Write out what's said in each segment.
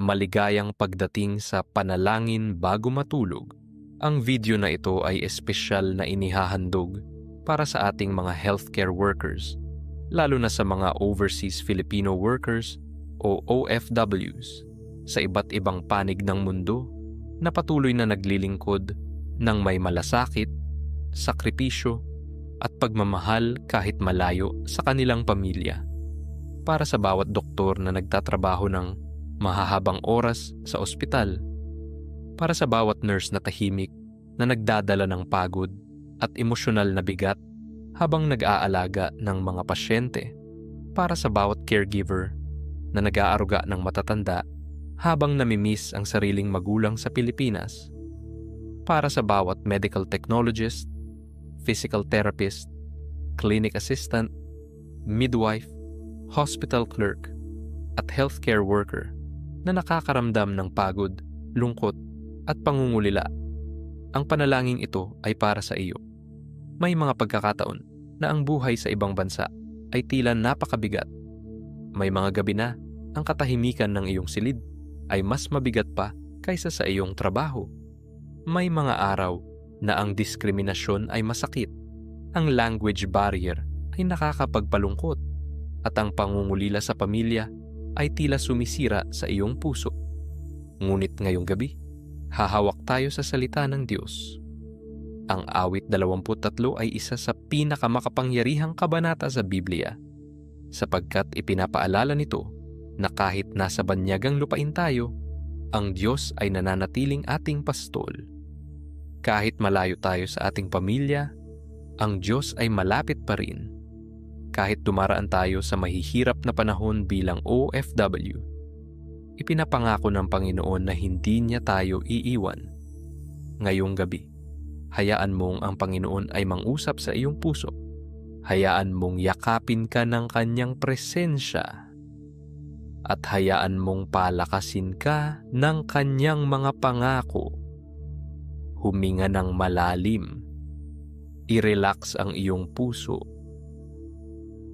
maligayang pagdating sa panalangin bago matulog. Ang video na ito ay espesyal na inihahandog para sa ating mga healthcare workers, lalo na sa mga overseas Filipino workers o OFWs sa iba't ibang panig ng mundo na patuloy na naglilingkod ng may malasakit, sakripisyo at pagmamahal kahit malayo sa kanilang pamilya. Para sa bawat doktor na nagtatrabaho ng mahahabang oras sa ospital, para sa bawat nurse na tahimik na nagdadala ng pagod at emosyonal na bigat habang nag-aalaga ng mga pasyente, para sa bawat caregiver na nag-aaruga ng matatanda habang namimiss ang sariling magulang sa Pilipinas, para sa bawat medical technologist, physical therapist, clinic assistant, midwife, hospital clerk, at healthcare worker na nakakaramdam ng pagod, lungkot, at pangungulila. Ang panalangin ito ay para sa iyo. May mga pagkakataon na ang buhay sa ibang bansa ay tila napakabigat. May mga gabi na ang katahimikan ng iyong silid ay mas mabigat pa kaysa sa iyong trabaho. May mga araw na ang diskriminasyon ay masakit, ang language barrier ay nakakapagpalungkot, at ang pangungulila sa pamilya ay tila sumisira sa iyong puso. Ngunit ngayong gabi, hahawak tayo sa salita ng Diyos. Ang awit 23 ay isa sa pinakamakapangyarihang kabanata sa Biblia, sapagkat ipinapaalala nito na kahit nasa banyagang lupain tayo, ang Diyos ay nananatiling ating pastol. Kahit malayo tayo sa ating pamilya, ang Diyos ay malapit pa rin. Kahit dumaraan tayo sa mahihirap na panahon bilang OFW, ipinapangako ng Panginoon na hindi niya tayo iiwan. Ngayong gabi, hayaan mong ang Panginoon ay mangusap sa iyong puso. Hayaan mong yakapin ka ng kanyang presensya. At hayaan mong palakasin ka ng kanyang mga pangako. Huminga ng malalim. I-relax ang iyong puso.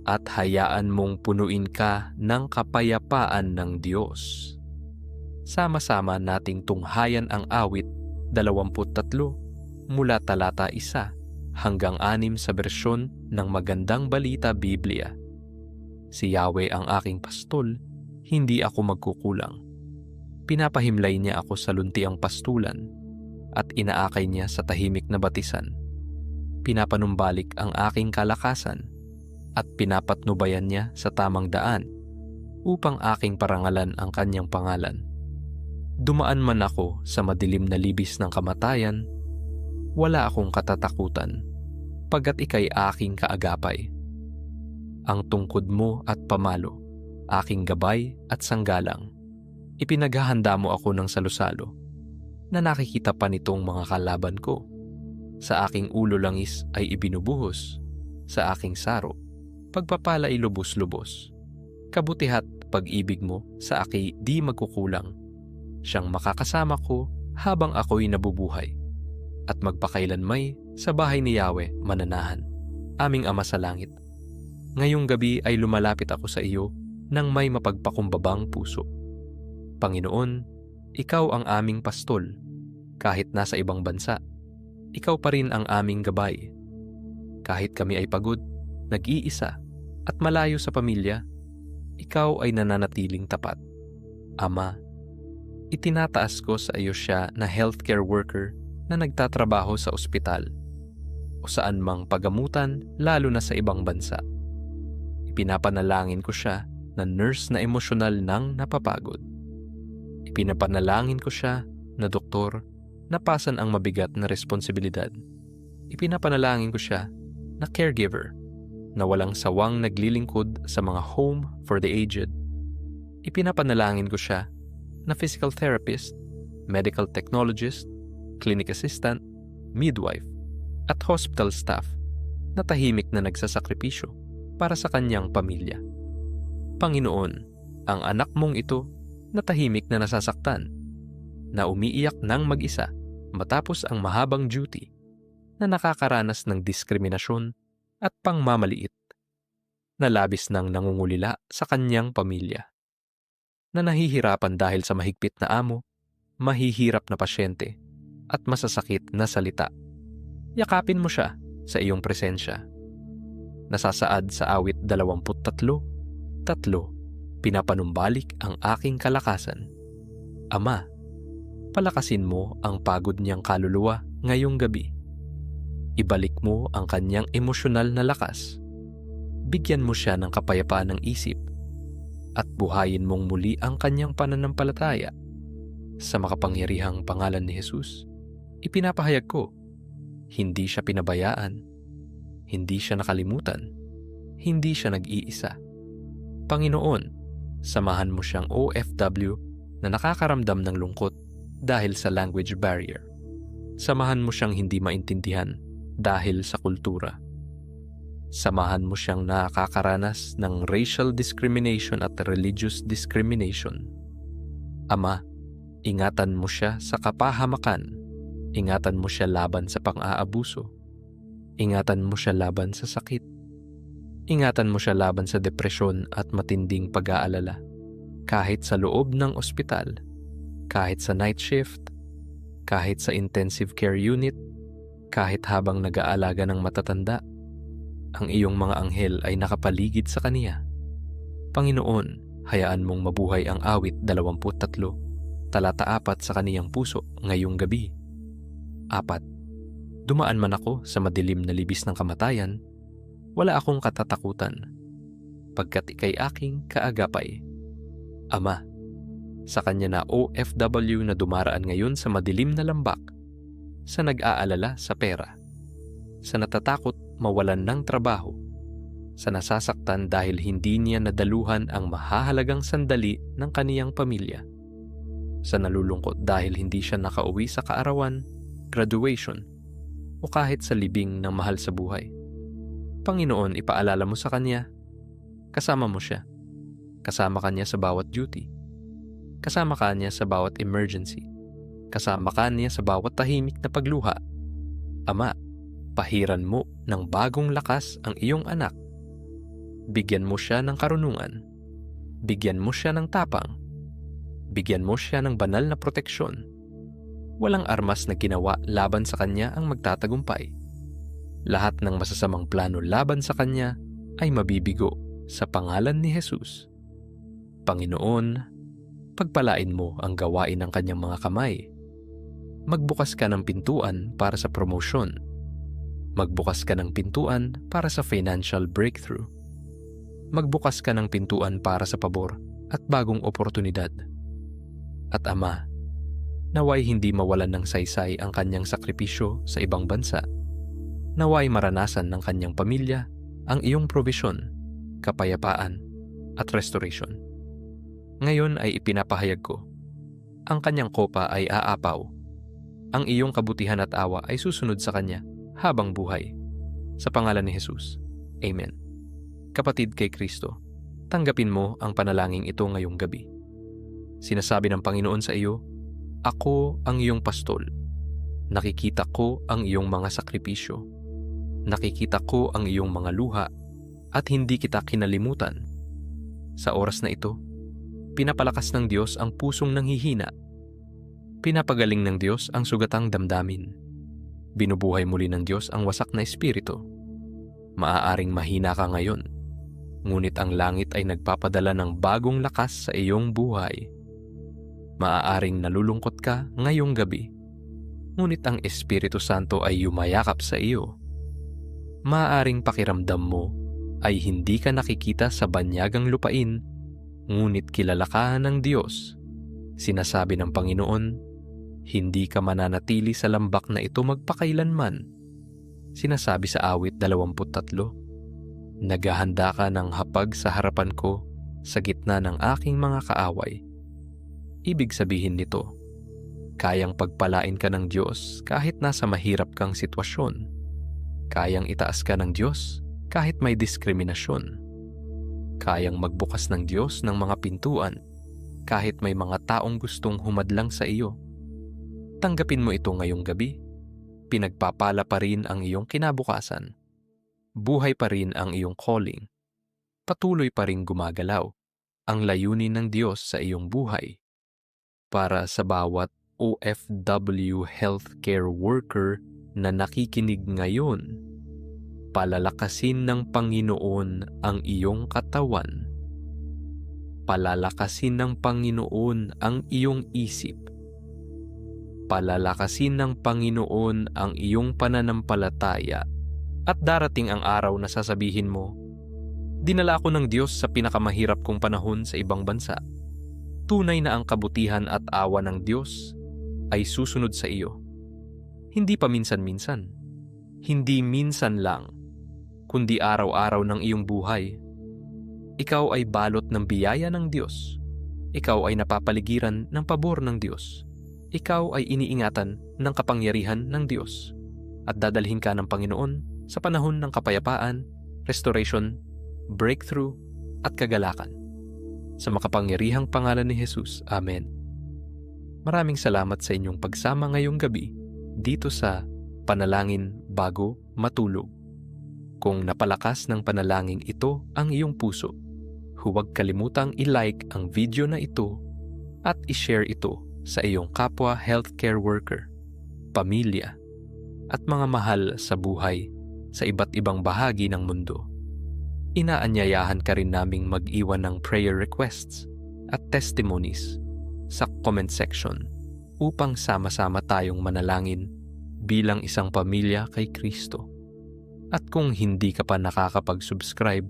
At hayaan mong punuin ka ng kapayapaan ng Diyos. Sama-sama nating tunghayan ang awit 23 mula talata 1 hanggang 6 sa bersyon ng Magandang Balita Biblia. Si Yahweh ang aking pastol, hindi ako magkukulang. Pinapahimlay niya ako sa luntiang pastulan at inaakay niya sa tahimik na batisan. Pinapanumbalik ang aking kalakasan at pinapatnubayan niya sa tamang daan upang aking parangalan ang kanyang pangalan. Dumaan man ako sa madilim na libis ng kamatayan, wala akong katatakutan, pagkat ika'y aking kaagapay. Ang tungkod mo at pamalo, aking gabay at sanggalang. Ipinaghahanda mo ako ng salusalo, na nakikita pa nitong mga kalaban ko. Sa aking ulo langis ay ibinubuhos, sa aking saro pagpapala ay lubos-lubos. Kabutihat pag-ibig mo sa aki di magkukulang. Siyang makakasama ko habang ako'y nabubuhay. At magpakailanmay sa bahay ni Yahweh mananahan, aming Ama sa langit. Ngayong gabi ay lumalapit ako sa iyo ng may mapagpakumbabang puso. Panginoon, ikaw ang aming pastol. Kahit nasa ibang bansa, ikaw pa rin ang aming gabay. Kahit kami ay pagod, nag-iisa at malayo sa pamilya, ikaw ay nananatiling tapat. Ama, itinataas ko sa iyo siya na healthcare worker na nagtatrabaho sa ospital o saan mang pagamutan, lalo na sa ibang bansa. Ipinapanalangin ko siya na nurse na emosyonal nang napapagod. Ipinapanalangin ko siya na doktor na pasan ang mabigat na responsibilidad. Ipinapanalangin ko siya na caregiver na walang sawang naglilingkod sa mga home for the aged. Ipinapanalangin ko siya na physical therapist, medical technologist, clinic assistant, midwife, at hospital staff na tahimik na nagsasakripisyo para sa kanyang pamilya. Panginoon, ang anak mong ito na tahimik na nasasaktan, na umiiyak ng mag-isa matapos ang mahabang duty, na nakakaranas ng diskriminasyon at pangmamaliit, na labis nang nangungulila sa kanyang pamilya. na nahihirapan dahil sa mahigpit na amo, mahihirap na pasyente, at masasakit na salita. Yakapin mo siya sa iyong presensya. Nasasaad sa awit 23:3, pinapanumbalik ang aking kalakasan. Ama, palakasin mo ang pagod niyang kaluluwa ngayong gabi. Ibalik mo ang kanyang emosyonal na lakas. Bigyan mo siya ng kapayapaan ng isip at buhayin mong muli ang kanyang pananampalataya. Sa makapangyarihang pangalan ni Jesus, ipinapahayag ko, hindi siya pinabayaan, hindi siya nakalimutan, hindi siya nag-iisa. Panginoon, samahan mo siyang OFW na nakakaramdam ng lungkot dahil sa language barrier. Samahan mo siyang hindi maintindihan dahil sa kultura. Samahan mo siyang nakakaranas ng racial discrimination at religious discrimination. Ama, ingatan mo siya sa kapahamakan. Ingatan mo siya laban sa pang-aabuso. Ingatan mo siya laban sa sakit. Ingatan mo siya laban sa depresyon at matinding pag-aalala. Kahit sa loob ng ospital, kahit sa night shift, kahit sa intensive care unit, kahit habang nag-aalaga ng matatanda, ang iyong mga anghel ay nakapaligid sa kaniya. Panginoon, hayaan mong mabuhay ang awit 23, talata 4 sa kaniyang puso ngayong gabi. 4. Dumaan man ako sa madilim na libis ng kamatayan, wala akong katatakutan, pagkat ika'y aking kaagapay. Ama, sa kanya na OFW na dumaraan ngayon sa madilim na lambak, sa nag-aalala sa pera, sa natatakot mawalan ng trabaho, sa nasasaktan dahil hindi niya nadaluhan ang mahahalagang sandali ng kaniyang pamilya, sa nalulungkot dahil hindi siya nakauwi sa kaarawan, graduation, o kahit sa libing ng mahal sa buhay. Panginoon, ipaalala mo sa kanya, kasama mo siya, kasama kanya sa bawat duty, kasama kanya sa bawat emergency, kasama kanya sa bawat tahimik na pagluha. Ama, pahiran mo ng bagong lakas ang iyong anak. Bigyan mo siya ng karunungan. Bigyan mo siya ng tapang. Bigyan mo siya ng banal na proteksyon. Walang armas na ginawa laban sa kanya ang magtatagumpay. Lahat ng masasamang plano laban sa kanya ay mabibigo sa pangalan ni Jesus. Panginoon, pagpalain mo ang gawain ng kanyang mga kamay. Magbukas ka ng pintuan para sa promosyon. Magbukas ka ng pintuan para sa financial breakthrough. Magbukas ka ng pintuan para sa pabor at bagong oportunidad. At Ama, naway hindi mawalan ng saysay ang kanyang sakripisyo sa ibang bansa. Naway maranasan ng kanyang pamilya ang iyong probisyon, kapayapaan, at restoration. Ngayon ay ipinapahayag ko, ang kanyang kopa ay aapaw. Ang iyong kabutihan at awa ay susunod sa kanya habang buhay. Sa pangalan ni Jesus. Amen. Kapatid kay Kristo, tanggapin mo ang panalangin ito ngayong gabi. Sinasabi ng Panginoon sa iyo, ako ang iyong pastol. Nakikita ko ang iyong mga sakripisyo. Nakikita ko ang iyong mga luha at hindi kita kinalimutan. Sa oras na ito, pinapalakas ng Diyos ang pusong nanghihina. Pinapagaling ng Diyos ang sugatang damdamin. Binubuhay muli ng Diyos ang wasak na espiritu. Maaaring mahina ka ngayon, ngunit ang langit ay nagpapadala ng bagong lakas sa iyong buhay. Maaaring nalulungkot ka ngayong gabi, ngunit ang Espiritu Santo ay yumayakap sa iyo. Maaaring pakiramdam mo ay hindi ka nakikita sa banyagang lupain, ngunit kilala ka ng Diyos. Sinasabi ng Panginoon, hindi ka mananatili sa lambak na ito magpakailanman. Sinasabi sa awit 23, naghahanda ka ng hapag sa harapan ko sa gitna ng aking mga kaaway. Ibig sabihin nito, kayang pagpalain ka ng Diyos kahit nasa mahirap kang sitwasyon. Kayang itaas ka ng Diyos kahit may diskriminasyon. Kayang magbukas ng Diyos ng mga pintuan kahit may mga taong gustong humadlang sa iyo. Tanggapin mo ito ngayong gabi. Pinagpapala pa rin ang iyong kinabukasan. Buhay pa rin ang iyong calling. Patuloy pa rin gumagalaw. ang layunin ng Diyos sa iyong buhay. Para sa bawat OFW healthcare worker na nakikinig ngayon, palalakasin ng Panginoon ang iyong katawan. Palalakasin ng Panginoon ang iyong isip. Palalakasin ng Panginoon ang iyong pananampalataya. At darating ang araw na sasabihin mo, dinala ako ng Diyos sa pinakamahirap kong panahon sa ibang bansa. Tunay na ang kabutihan at awa ng Diyos ay susunod sa iyo. Hindi pa minsan-minsan. Hindi minsan lang, kundi araw-araw ng iyong buhay. Ikaw ay balot ng biyaya ng Diyos. Ikaw ay napapaligiran ng pabor ng Diyos. Ikaw ay iniingatan ng kapangyarihan ng Diyos. At dadalhin ka ng Panginoon sa panahon ng kapayapaan, restoration, breakthrough, at kagalakan. Sa makapangyarihang pangalan ni Jesus. Amen. Maraming salamat sa inyong pagsama ngayong gabi dito sa Panalangin Bago Matulog. Kung napalakas ng panalangin ito ang iyong puso, huwag kalimutang i-like ang video na ito at i-share ito sa iyong kapwa healthcare worker, pamilya, at mga mahal sa buhay sa iba't ibang bahagi ng mundo. Inaanyayahan ka rin naming mag-iwan ng prayer requests at testimonies sa comment section upang sama-sama tayong manalangin bilang isang pamilya kay Kristo. At kung hindi ka pa nakakapag-subscribe,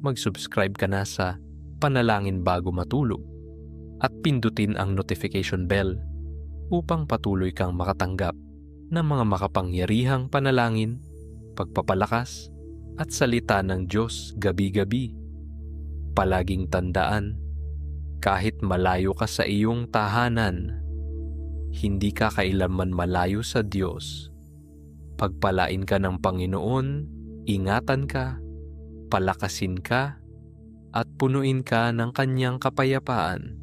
mag-subscribe ka na sa Panalangin Bago Matulog at pindutin ang notification bell upang patuloy kang makatanggap ng mga makapangyarihang panalangin, pagpapalakas, at salita ng Diyos gabi-gabi. Palaging tandaan, kahit malayo ka sa iyong tahanan, hindi ka kailanman malayo sa Diyos. Pagpalain ka ng Panginoon, ingatan ka, palakasin ka, at punuin ka ng Kanyang kapayapaan.